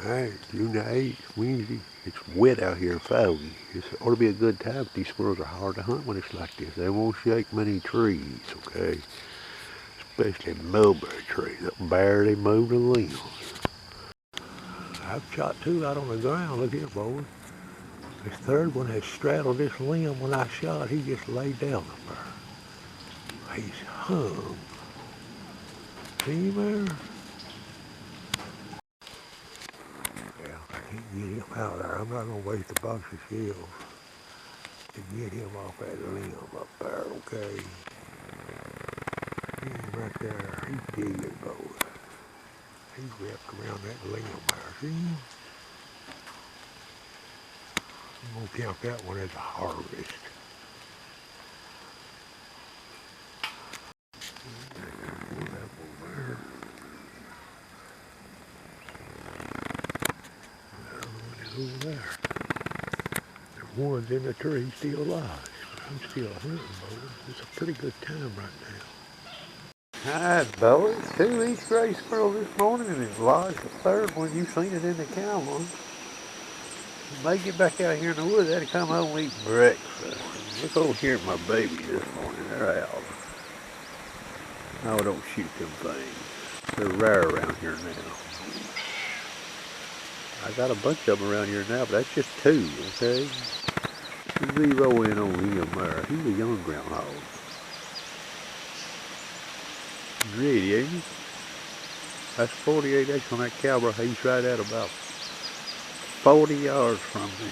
Alright, June the 8th, Wednesday. It's wet out here and foggy. It ought to be a good time. These squirrels are hard to hunt when it's like this. They won't shake many trees, okay? Especially mulberry trees. They'll barely move the limbs. I've shot two out on the ground. Look here, boys. This third one had straddled this limb when I shot. He just laid down up there. He's hung. See him there? Yeah, I can't get him out of there. I'm not going to waste a box of shells to get him off that limb up there, okay? See him right there. He's dead, boys. He's wrapped around that limb there. See him? I'm going to count that one as a harvest. Over there. There's one's in the tree still alive. I'm still hunting, boys. It's a pretty good time right now. Alright, boys. Two of these gray squirrels this morning and it's lodged the third one. You've seen it in the cow one. They get back out here in the woods, they'd come home and eat breakfast. Look over here at my babies this morning. They're out. No, don't shoot them things. They're rare around here now. I got a bunch of them around here now, but that's just two, okay? Zero in on him there. He's a young groundhog. He's ready, ain't he? That's 48 acres on that cowboy. He's right at about 40 yards from me.